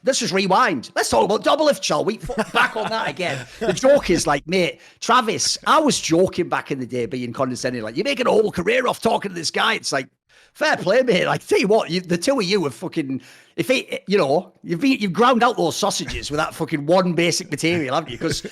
let's just rewind. Let's talk about Doublelift, shall we? Back on that again. The joke is like, mate, Travis, I was joking back in the day, being condescending, like, you're making a whole career off talking to this guy. It's like, fair play, mate. Like, tell you what, the two of you have fucking, you've ground out those sausages with that fucking one basic material, haven't you? Because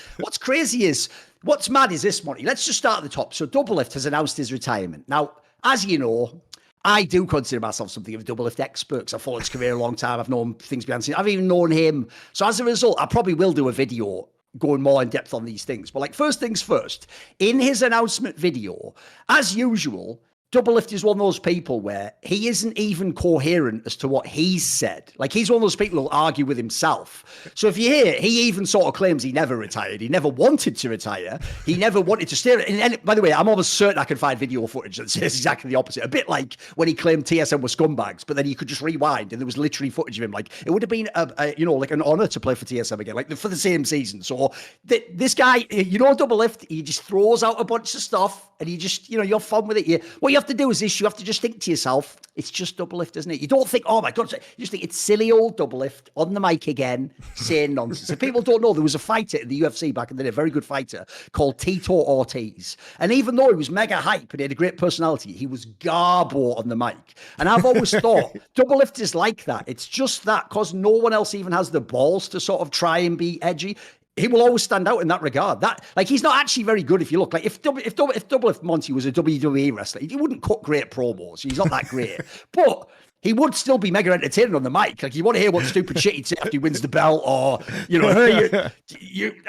what's mad is this, Monty. Let's just start at the top. So Doublelift has announced his retirement. Now, as you know, I do consider myself something of a Doublelift expert because I've followed his career a long time. I've known things behind the scenes. I've even known him. So as a result, I probably will do a video going more in depth on these things. But like, first things first, in his announcement video, as usual, Doublelift is one of those people where he isn't even coherent as to what he's said. Like, he's one of those people who'll argue with himself. So if you hear, he even sort of claims he never retired. He never wanted to retire. He never wanted to stay. And by the way, I'm almost certain I could find video footage that says exactly the opposite. A bit like when he claimed TSM were scumbags, but then you could just rewind and there was literally footage of him. Like, it would have been, like an honor to play for TSM again, like for the same season. So this guy, Doublelift, he just throws out a bunch of stuff and you just, you're fun with it. What you have to do is this, you have to just think to yourself, it's just Doublelift, isn't it? You don't think, oh my God, you just think it's silly old Doublelift on the mic again, saying nonsense. If people don't know, there was a fighter in the UFC back in the day, a very good fighter, called Tito Ortiz. And even though he was mega hype and he had a great personality, he was garbo on the mic. And I've always thought, Doublelift is like that. It's just that, because no one else even has the balls to sort of try and be edgy. He will always stand out in that regard. That, like, he's not actually very good if you look. Like, if Doublelift Monte was a WWE wrestler, he wouldn't cut great promos. He's not that great. But he would still be mega entertaining on the mic. Like, you want to hear what stupid shit he'd say after he wins the belt, or, hey,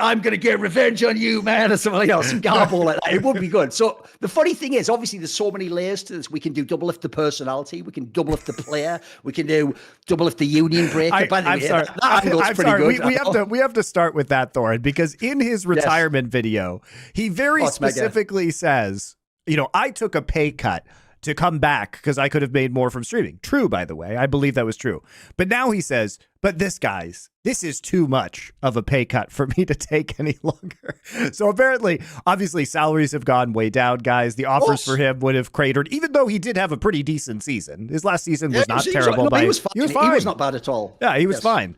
I'm going to get revenge on you, man, or something like that, some garble like that. It would be good. So the funny thing is, obviously, there's so many layers to this. We can do Doublelift the personality. We can Doublelift the player. We can do Doublelift the union breaker. I'm sorry. We have to start with that, Thorin, because in his retirement video, he very specifically says, I took a pay cut to come back because I could have made more from streaming. True, by the way. I believe that was true. But now he says, but this is too much of a pay cut for me to take any longer. So apparently, obviously, salaries have gone way down, guys. The offers for him would have cratered, even though he did have a pretty decent season. His last season was not terrible. He was fine. He was not bad at all. Yeah, he was fine.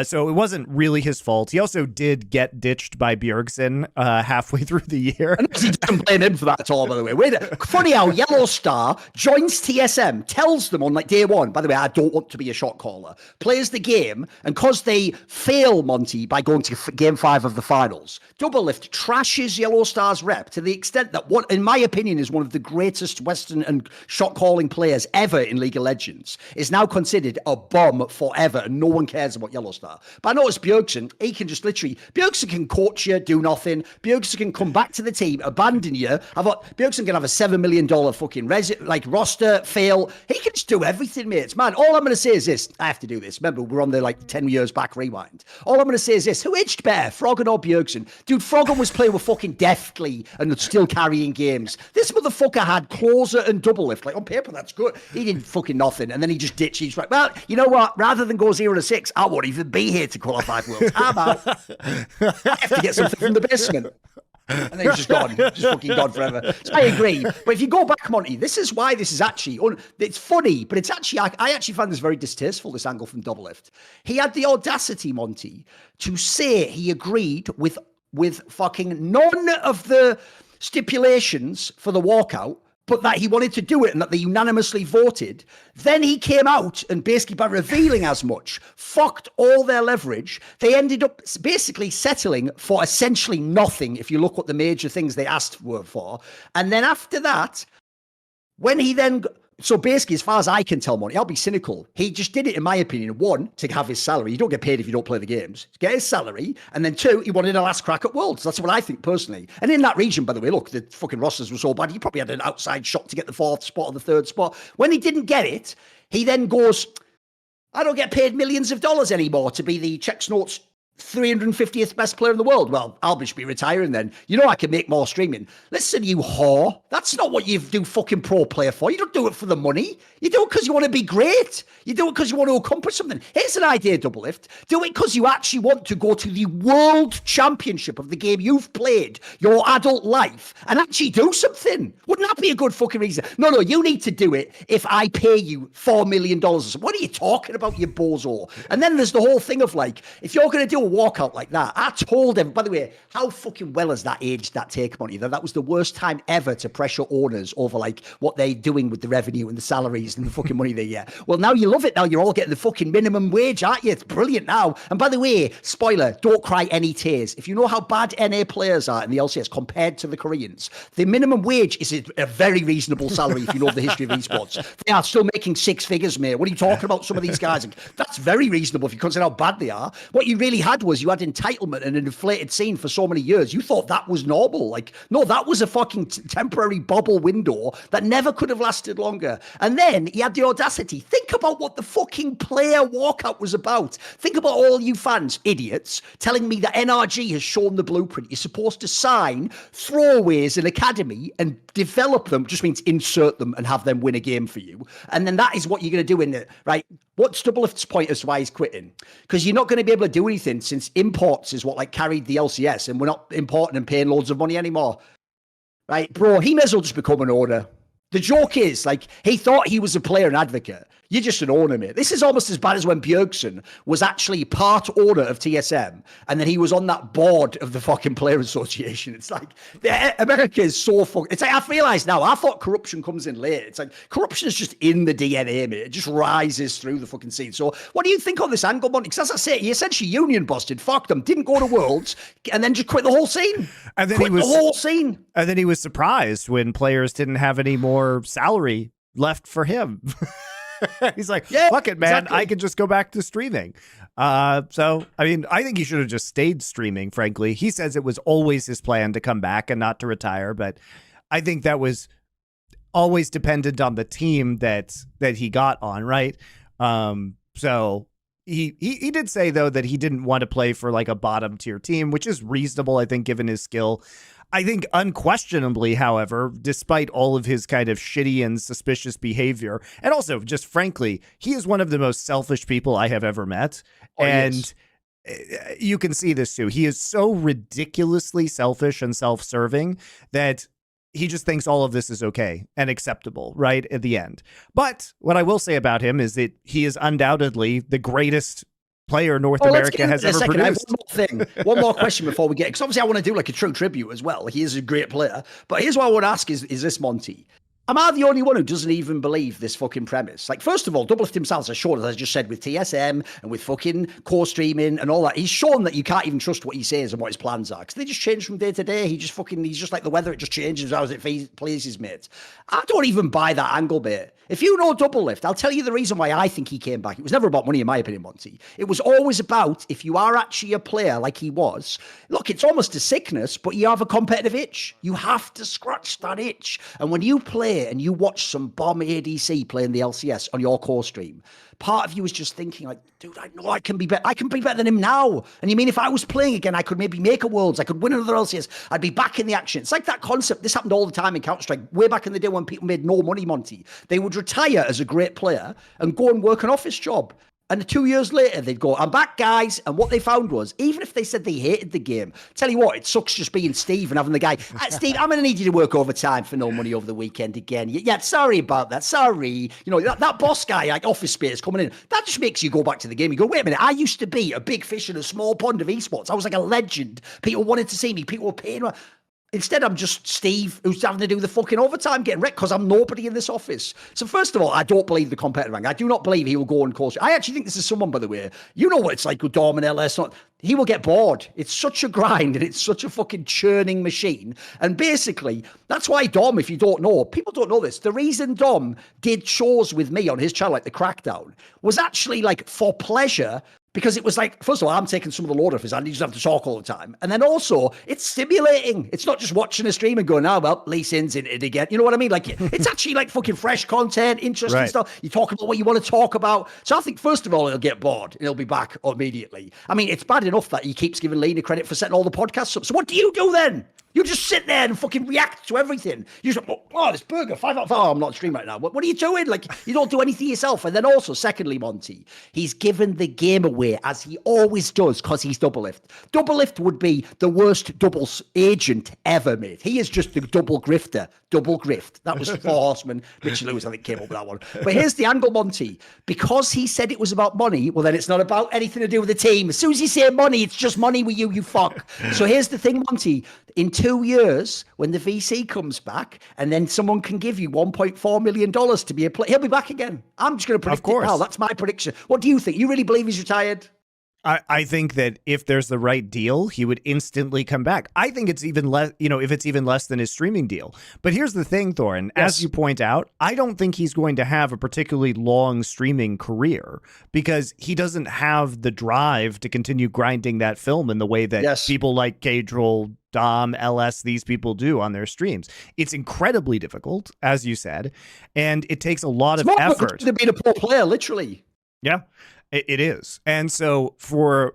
So it wasn't really his fault. He also did get ditched by Bjergsen halfway through the year. And he doesn't blame him for that at all, by the way. Funny how Yellow Star joins TSM, tells them on like day one, by the way, I don't want to be a shot caller, plays the game, and because they fail Monty by going to game 5 of the finals, Doublelift trashes Yellow Star's rep to the extent that what, in my opinion, is one of the greatest Western and shot calling players ever in League of Legends, is now considered a bum forever, and no one cares about Yellow Star. But I noticed Bjergsen, he can just literally, Bjergsen can coach you, do nothing. Bjergsen can come back to the team, abandon you. I thought Bjergsen can have a $7 million fucking roster, fail. He can just do everything, mates. Man, all I'm going to say is this. I have to do this. Remember, we're on the 10 years back rewind. All I'm going to say is this. Who aged better, Froggen or Bjergsen? Dude, Froggen was playing with fucking deftly and still carrying games. This motherfucker had closer and Doublelift. Like, on paper, that's good. He did fucking nothing. And then he just ditched. He's like, well, you know what? Rather than go 0-6, I won't even be here to qualify for Worlds. How about I have to get something from the basement? And then he's just gone. Just fucking gone forever. So I agree. But if you go back, Monty, this is why this is actually, it's funny, but it's actually, I actually find this very distasteful, this angle from Doublelift. He had the audacity, Monty, to say he agreed with fucking none of the stipulations for the walkout, but that he wanted to do it and that they unanimously voted. Then he came out and basically by revealing as much, fucked all their leverage. They ended up basically settling for essentially nothing if you look what the major things they asked were for. And then after that, when he then... So basically, as far as I can tell, Monty, I'll be cynical. He just did it, in my opinion, 1, to have his salary. You don't get paid if you don't play the games. Get his salary. And then 2, he wanted a last crack at Worlds. That's what I think personally. And in that region, by the way, look, the fucking rosters were so bad. He probably had an outside shot to get the 4th spot or the 3rd spot. When he didn't get it, he then goes, I don't get paid millions of dollars anymore to be the checks notes 350th best player in the world. Well, I'll just be retiring then. You know I can make more streaming. Listen, you whore. That's not what you do fucking pro player for. You don't do it for the money. You do it because you want to be great. You do it because you want to accomplish something. Here's an idea, Doublelift. Do it because you actually want to go to the world championship of the game you've played your adult life and actually do something. Wouldn't that be a good fucking reason? No, you need to do it if I pay you $4 million or something. What are you talking about, you bozo? And then there's the whole thing of like, if you're going to do a walkout like that, I told him, by the way, how fucking well has that aged, that take, Monte? That was the worst time ever to pressure owners over like what they're doing with the revenue and the salaries and the fucking money they get. Well, now you love it. Now you're all getting the fucking minimum wage, aren't you? It's brilliant now. And by the way, spoiler, don't cry any tears. If you know how bad NA players are in the LCS compared to the Koreans, the minimum wage is a very reasonable salary if you know the history of esports. They are still making 6 figures, mate. What are you talking about? Some of these guys, that's very reasonable if you consider how bad they are. What you really had was you had entitlement and an inflated scene for so many years. You thought that was normal. Like, no, that was a fucking temporary bubble window that never could have lasted longer. And then he had the audacity. Think about what the fucking player walkout was about. Think about all you fans, idiots, telling me that NRG has shown the blueprint. You're supposed to sign throwaways in academy and develop them, just means insert them and have them win a game for you. And then that is what you're going to do in it, right? What's Doublelift's point as to why he's quitting? Because you're not going to be able to do anything since imports is what like carried the LCS and we're not importing and paying loads of money anymore. Right, bro, he may as well just become an owner. The joke is, like, he thought he was a player and advocate. You're just an owner, mate. This is almost as bad as when Bjergsen was actually part owner of TSM, and then he was on that board of the fucking player association. It's like, America is so fucking... It's like, I've realised now, I thought corruption comes in late. It's like, corruption is just in the DNA, mate. It just rises through the fucking scene. So what do you think on this angle, Monte? Because as I say, he essentially union busted, fucked them, didn't go to Worlds, and then just quit the whole scene. And then the whole scene. And then he was surprised when players didn't have any more salary left for him. He's like, yeah, fuck it, man. Exactly. I can just go back to streaming. So, I mean, I think he should have just stayed streaming, frankly. He says it was always his plan to come back and not to retire. But I think that was always dependent on the team that he got on, right? So he did say, though, that he didn't want to play for like a bottom tier team, which is reasonable, I think, given his skill. I think unquestionably, however, despite all of his kind of shitty and suspicious behavior, and also just frankly, he is one of the most selfish people I have ever met. Oh, and you can see this too. He is so ridiculously selfish and self-serving that he just thinks all of this is okay and acceptable right at the end. But what I will say about him is that he is undoubtedly the greatest player North America has ever produced. One more question before we get, because obviously I want to do like a true tribute as well. He is a great player. But here's what I want to ask is this, Monte? Am I the only one who doesn't even believe this fucking premise? Like, first of all, Doublelift himself has shown, as I just said, with TSM and with fucking core streaming and all that, he's shown that you can't even trust what he says and what his plans are, because they just change from day to day. He's just like the weather, it just changes as it pleases, mate. I don't even buy that angle, mate. If you know Doublelift, I'll tell you the reason why I think he came back. It was never about money, in my opinion, Monte. It was always about, if you are actually a player like he was, look, it's almost a sickness, but you have a competitive itch. You have to scratch that itch. And when you play and you watch some bomb ADC playing the LCS on your core stream, part of you is just thinking like, dude, I know I can be better. I can be better than him now. And you mean if I was playing again, I could maybe make a Worlds. I could win another LCS. I'd be back in the action. It's like that concept. This happened all the time in Counter-Strike, way back in the day when people made no money, Monte. They would retire as a great player and go and work an office job. And 2 years later, they'd go, I'm back, guys. And what they found was, even if they said they hated the game, tell you what, it sucks just being Steve and having the guy, Steve, I'm going to need you to work overtime for no money over the weekend again. Yeah, sorry about that. Sorry. You know, that boss guy, like Office Space coming in, that just makes you go back to the game. You go, wait a minute, I used to be a big fish in a small pond of esports. I was like a legend. People wanted to see me. People were paying. Instead, I'm just Steve who's having to do the fucking overtime getting wrecked because I'm nobody in this office. So first of all, I don't believe the competitive rank. I do not believe he will go on course. I actually think this is someone, by the way, you know what it's like with Dom and LS. He will get bored. It's such a grind and it's such a fucking churning machine. And basically, that's why Dom, if you don't know, people don't know this. The reason Dom did shows with me on his channel, like the Crackdown, was actually like for pleasure, because it was like, first of all, I'm taking some of the load off his hand. He doesn't have to talk all the time. And then also, it's stimulating. It's not just watching a stream and going, oh, well, Lee Sin's in it again. You know what I mean? Like, it's actually like fucking fresh content, interesting stuff. You talk about what you want to talk about. So I think, first of all, he'll get bored and he'll be back immediately. I mean, it's bad enough that he keeps giving Lena credit for setting all the podcasts up. So what do you do then? You just sit there and fucking react to everything. You just, oh, this burger, 5 out of 5. Oh, I'm not streaming right now. What are you doing? Like, you don't do anything yourself. And then also, secondly, Monty, he's given the game away as he always does because he's Doublelift. Doublelift would be the worst doubles agent ever made. He is just the double grifter. Double grift. That was 4 Horsemen. Richard Lewis, I think, came up with that one. But here's the angle, Monty. Because he said it was about money, well, then it's not about anything to do with the team. As soon as you say money, it's just money with you fuck. So here's the thing, Monty. In 2 years, when the VC comes back, and then someone can give you $1.4 million to be a player, he'll be back again. I'm just going to predict it now. That's my prediction. What do you think? You really believe he's retired? I think that if there's the right deal, he would instantly come back. I think it's even less, if it's even less than his streaming deal. But here's the thing, Thorin, as you point out, I don't think he's going to have a particularly long streaming career because he doesn't have the drive to continue grinding that film in the way that people like Cadril, Dom, LS, these people do on their streams. It's incredibly difficult, as you said, and it takes a lot of effort. To be a pro player, literally. Yeah. It is. And so for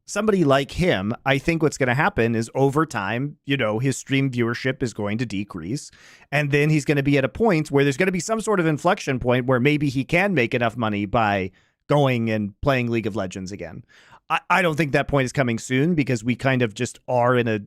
somebody like him, I think what's going to happen is over time, his stream viewership is going to decrease. And then he's going to be at a point where there's going to be some sort of inflection point where maybe he can make enough money by going and playing League of Legends again. I don't think that point is coming soon because we kind of just are in a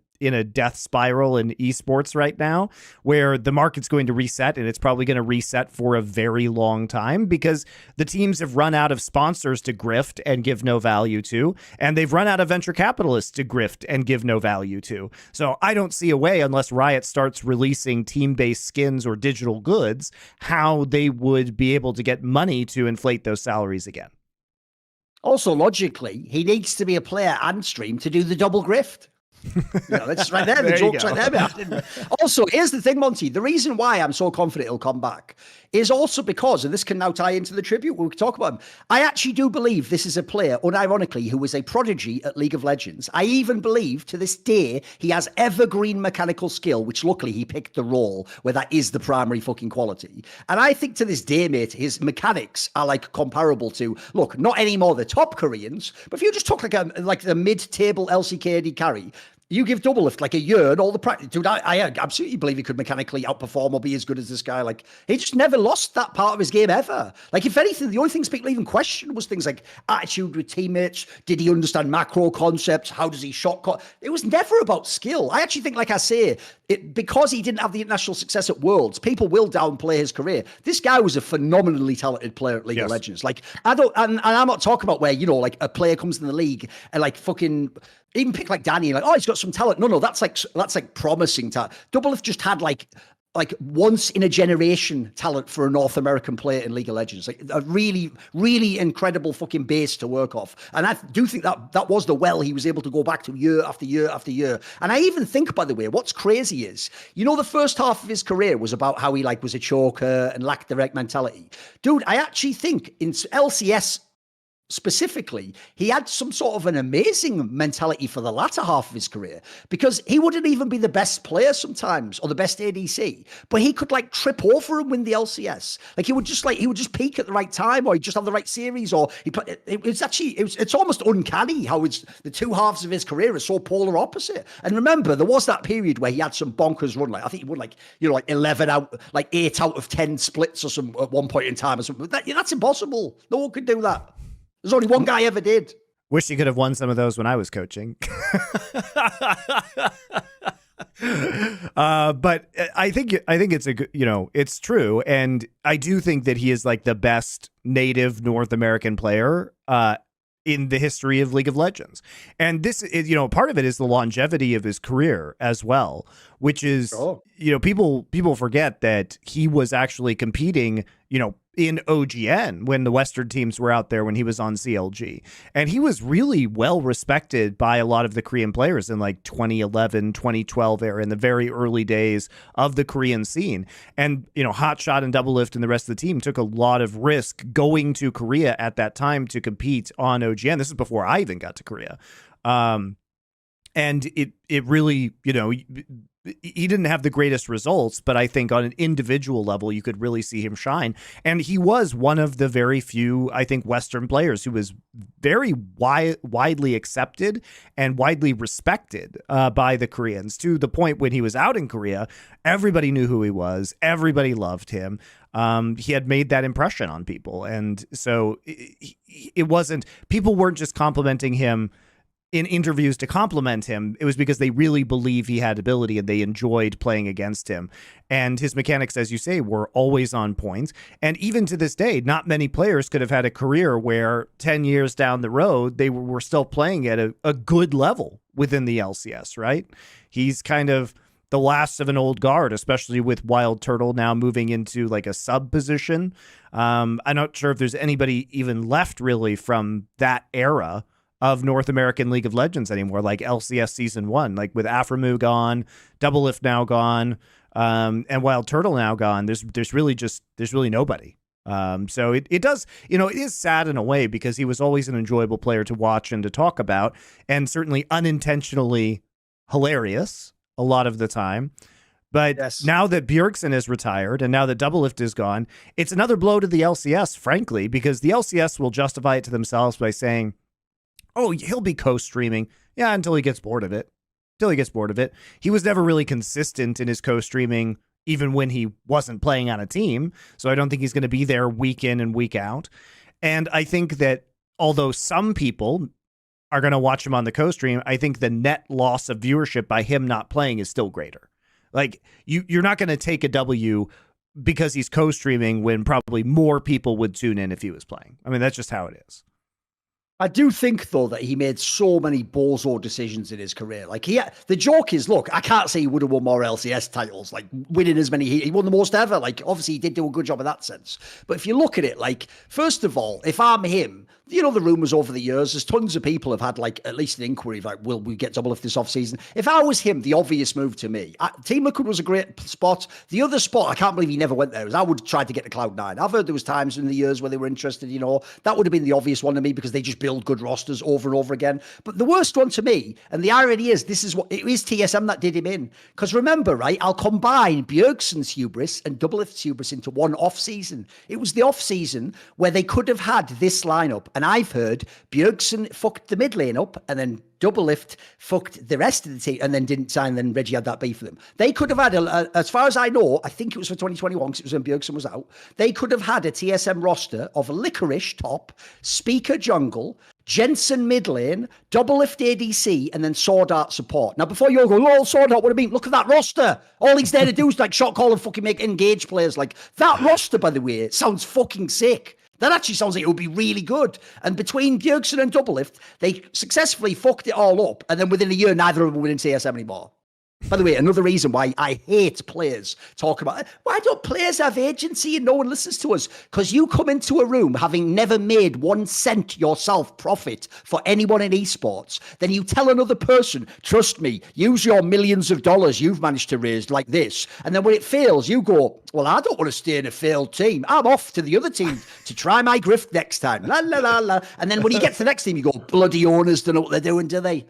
death spiral in esports right now where the market's going to reset, and it's probably going to reset for a very long time because the teams have run out of sponsors to grift and give no value to, and they've run out of venture capitalists to grift and give no value to. So I don't see a way, unless Riot starts releasing team-based skins or digital goods, how they would be able to get money to inflate those salaries again. Also, logically, he needs to be a player and stream to do the double grift. That's right there. The joke's right there. Also, here's the thing, Monty. The reason why I'm so confident he'll come back is also because, and this can now tie into the tribute we can talk about him, I actually do believe this is a player, unironically, who was a prodigy at League of Legends. I even believe to this day he has evergreen mechanical skill, which luckily he picked the role where that is the primary fucking quality. And I think to this day, mate, his mechanics are like comparable to, look, not anymore the top Koreans, but if you just took like the mid-table LCKD carry, you give Doublelift like a year and all the practice. Dude, I absolutely believe he could mechanically outperform or be as good as this guy. Like, he just never lost that part of his game ever. Like, if anything, the only things people even questioned was things like attitude with teammates. Did he understand macro concepts? How does he shot call? It was never about skill. I actually think, like I say, because he didn't have the international success at Worlds, people will downplay his career. This guy was a phenomenally talented player at League of Legends. Like, and I'm not talking about where, like a player comes in the league and like fucking even pick like Danny, like, oh, he's got some talent. No, that's like promising talent. Doublelift just had like once in a generation talent for a North American player in League of Legends, like a really, really incredible fucking base to work off. And I do think that was the well he was able to go back to year after year after year. And I even think, by the way, what's crazy is, the first half of his career was about how he like was a choker and lacked direct mentality. Dude, I actually think in LCS specifically, he had some sort of an amazing mentality for the latter half of his career because he wouldn't even be the best player sometimes or the best ADC, but he could like trip over and win the LCS. Like he would just peak at the right time, or he'd just have the right series, or it's almost uncanny how the two halves of his career are so polar opposite. And remember, there was that period where he had some bonkers run. Like I think he won like 8 out of 10 splits or some at one point in time or something. That's impossible. No one could do that. There's only one guy ever did. Wish he could have won some of those when I was coaching. But I think it's a good, it's true. And I do think that he is like the best native North American player in the history of League of Legends. And this is, part of it is the longevity of his career as well, which is, people forget that he was actually competing, in OGN when the Western teams were out there when he was on CLG. And he was really well respected by a lot of the Korean players in like 2011, 2012 era, in the very early days of the Korean scene. And, you know, Hotshot and Doublelift and the rest of the team took a lot of risk going to Korea at that time to compete on OGN. This is before I even got to Korea. And it really, you know, he didn't have the greatest results, but I think on an individual level, you could really see him shine. And he was one of the very few, I think, Western players who was very widely accepted and widely respected by the Koreans, to the point when he was out in Korea, everybody knew who he was. Everybody loved him. He had made that impression on people. And so it wasn't, people weren't just complimenting him in interviews to compliment him. It was because they really believe he had ability and they enjoyed playing against him. And his mechanics, as you say, were always on point. And even to this day, not many players could have had a career where 10 years down the road, they were still playing at a good level within the LCS, right? He's kind of the last of an old guard, especially with Wild Turtle now moving into like a sub position. I'm not sure if there's anybody even left really from that era of North American League of Legends anymore, like LCS Season 1, like with Aframu gone, Doublelift now gone, and Wild Turtle now gone. There's really nobody. So it does, you know, it is sad in a way because he was always an enjoyable player to watch and to talk about, and certainly unintentionally hilarious a lot of the time. But yes, now that Bjergsen is retired and now that Doublelift is gone, it's another blow to the LCS, frankly, because the LCS will justify it to themselves by saying, oh, he'll be co-streaming. Yeah, until he gets bored of it. He was never really consistent in his co-streaming, even when he wasn't playing on a team. So I don't think he's going to be there week in and week out. And I think that although some people are going to watch him on the co-stream, I think the net loss of viewership by him not playing is still greater. Like, you're not going to take a W because he's co-streaming when probably more people would tune in if he was playing. I mean, that's just how it is. I do think, though, that he made so many bozo decisions in his career. Like, the joke is, look, I can't say he would have won more LCS titles, like winning as many. He won the most ever. Like, obviously, he did do a good job in that sense. But if you look at it, like, first of all, if I'm him, you know, the rumors over the years, there's tons of people have had like at least an inquiry, like, will we get Doublelift this offseason? If I was him, the obvious move to me, Team Liquid was a great spot. The other spot, I can't believe he never went there, is I would try to get to Cloud9. I've heard there was times in the years where they were interested, you know, that would have been the obvious one to me because they just build good rosters over and over again. But the worst one to me, and the irony is, it is TSM that did him in. Because remember, right, I'll combine Bjergsen's hubris and Doublelift's hubris into one off-season. It was the off-season where they could have had this lineup. And I've heard Bjergsen fucked the mid lane up, and then Doublelift fucked the rest of the team and then didn't sign. Then Reggie had that beef for them. They could have had, as far as I know, I think it was for 2021 because it was when Bjergsen was out. They could have had a TSM roster of Licorice top, Speaker jungle, Jensen mid lane, Doublelift ADC, and then Sword Art support. Now, before you all go, oh, Sword Art, what do you mean? Look at that roster. All he's there to do is like shot call and fucking make engage players. Like, that roster, by the way, sounds fucking sick. That actually sounds like it would be really good. And between Bjergsen and Doublelift, they successfully fucked it all up. And then within a year, neither of them were in TSM anymore. By the way, another reason why I hate players talking about, why don't players have agency and no one listens to us? Because you come into a room having never made 1 cent yourself profit for anyone in esports, then you tell another person, trust me, use your millions of dollars you've managed to raise like this. And then when it fails, you go, well, I don't want to stay in a failed team. I'm off to the other team to try my grift next time. La, la, la, la. And then when you get to the next team, you go, bloody owners don't know what they're doing, do they?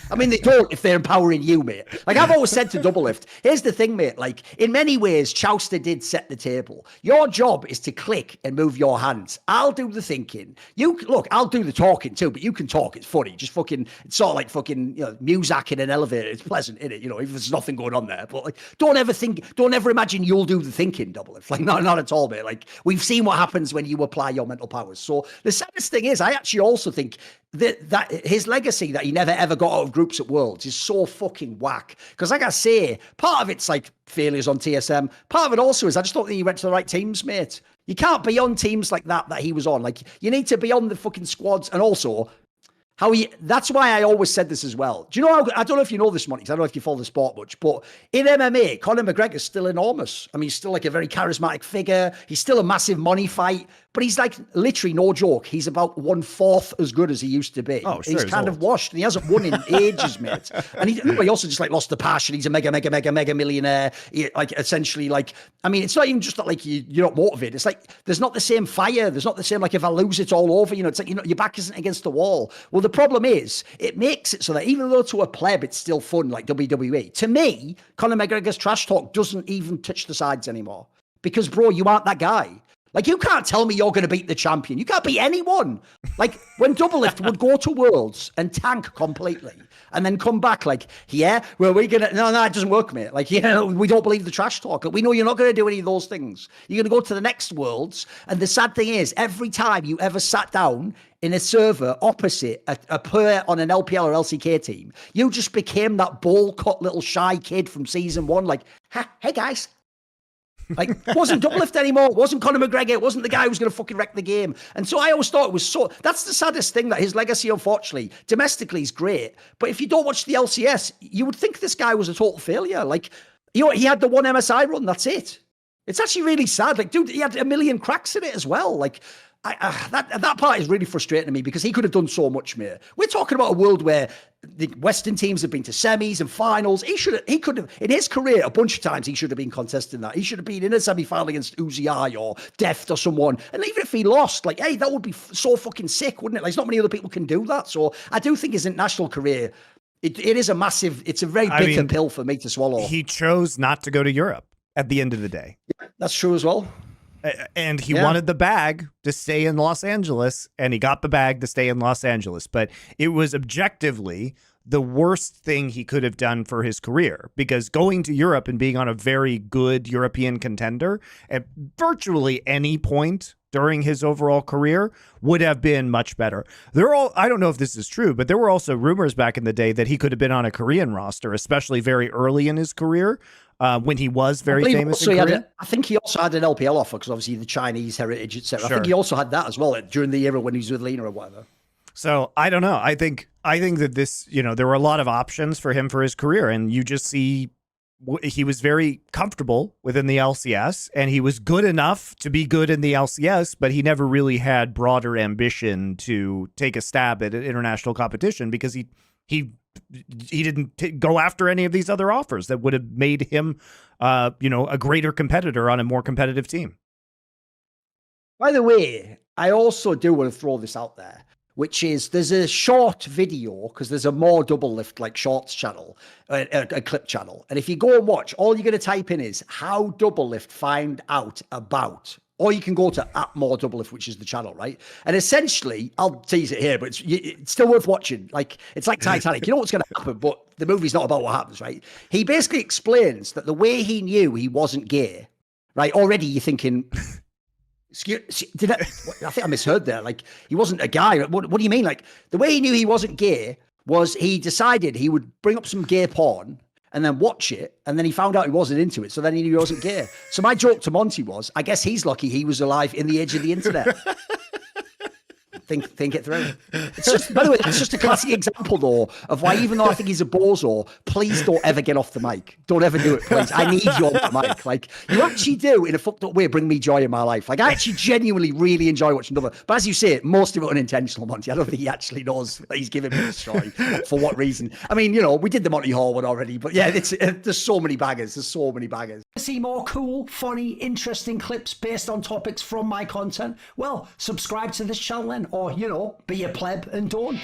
I mean, they don't if they're empowering you, mate. Like, I've always said to Doublelift, here's the thing, mate. Like, in many ways, Chowster did set the table. Your job is to click and move your hands. I'll do the thinking. Look, I'll do the talking too, but you can talk. It's funny. Just fucking, it's sort of like fucking, you know, music in an elevator. It's pleasant, isn't it? You know, if there's nothing going on there. But like, don't ever imagine you'll do the thinking, Doublelift. Like, not at all, mate. Like, we've seen what happens when you apply your mental powers. So the saddest thing is, I actually also think that his legacy that he never ever got out of groups at Worlds is so fucking whack. Because like I say, part of it's like failures on TSM. Part of it also is I just don't think he went to the right teams, mate. You can't be on teams like that he was on. Like, you need to be on the fucking squads. And also, That's why I always said this as well. Do you know I don't know if you know this, Monte, because I don't know if you follow the sport much, but in MMA, Conor McGregor's still enormous. I mean, he's still like a very charismatic figure. He's still a massive money fight, but he's like literally, no joke, he's about 1/4 as good as he used to be. Oh, sure, he's kind of washed, and he hasn't won in ages, mate. And he also just like lost the passion. He's a mega millionaire. Like essentially, like, I mean, it's not even just that like you're not motivated. It's like there's not the same fire. There's not the same like if I lose, it's all over. It's like your back isn't against the wall. Well, the problem is it makes it so that even though to a pleb it's still fun like WWE, to me, Conor McGregor's trash talk doesn't even touch the sides anymore. Because, bro, you aren't that guy. Like, you can't tell me you're going to beat the champion. You can't beat anyone. Like, when Doublelift would go to Worlds and tank completely and then come back like, yeah, well, we're going to... No, it doesn't work, mate. Like, we don't believe the trash talk. We know you're not going to do any of those things. You're going to go to the next Worlds. And the sad thing is, every time you ever sat down in a server opposite a player on an LPL or LCK team, you just became that bowl-cut little shy kid from season 1. Like, hey, guys... Like, it wasn't Doublelift anymore. It wasn't Conor McGregor. It wasn't the guy who was going to fucking wreck the game. And so I always thought it was so... That's the saddest thing, that his legacy, unfortunately, domestically is great. But if you don't watch the LCS, you would think this guy was a total failure. Like, he had the one MSI run. That's it. It's actually really sad. Like, dude, he had 1 million cracks in it as well. Like, that part is really frustrating to me because he could have done so much, mate. We're talking about a world where the Western teams have been to semis and finals. He could have, in his career, a bunch of times, he should have been contesting that. He should have been in a semi-final against Uzi or Deft or someone. And even if he lost, like, hey, that would be so fucking sick, wouldn't it? Like, not many other people can do that. So I do think his international career, it is a massive, it's a very bitter pill for me to swallow. He chose not to go to Europe at the end of the day. Yeah, that's true as well. And he wanted the bag to stay in Los Angeles, and he got the bag to stay in Los Angeles. But it was objectively the worst thing he could have done for his career, because going to Europe and being on a very good European contender at virtually any point during his overall career would have been much better. I don't know if this is true, but there were also rumors back in the day that he could have been on a Korean roster, especially very early in his career. When he was very famous in Korea. I think he also had an LPL offer because obviously the Chinese heritage, etc. Sure. I think he also had that as well during the era when he was with Lena or whatever. So I don't know. I think that this, there were a lot of options for him for his career, and you just see he was very comfortable within the LCS, and he was good enough to be good in the LCS, but he never really had broader ambition to take a stab at an international competition because he didn't go after any of these other offers that would have made him, a greater competitor on a more competitive team. By the way, I also do want to throw this out there, which is there's a short video because there's a more Doublelift like shorts channel, a clip channel. And if you go and watch, all you're going to type in is how Doublelift find out about. Or you can go to @more Doublelift, which is the channel, right? And essentially, I'll tease it here, but it's still worth watching. Like, it's like Titanic. You know what's going to happen, but the movie's not about what happens, right? He basically explains that the way he knew he wasn't gay, right? Already you're thinking, I think I misheard there. Like, he wasn't a guy. What do you mean? Like, the way he knew he wasn't gay was he decided he would bring up some gay porn and then watch it, and then he found out he wasn't into it, so then he knew he wasn't gay. So my joke to Monte was, I guess he's lucky he was alive in the age of the internet. Think it through. It's just, by the way, it's just a classic example, though, of why, even though I think he's a bozo, please don't ever get off the mic. Don't ever do it, please. I need you on the mic. Like, you actually do, in a fucked up way, bring me joy in my life. Like, I actually genuinely really enjoy watching Double. But as you say, most of it unintentional, Monty. I don't think he actually knows that he's giving me this joy. For what reason? I mean, we did the Monty Hall one already, but yeah, there's so many bangers. There's so many bangers. See more cool, funny, interesting clips based on topics from my content? Well, subscribe to this channel then, or, be a pleb and don't.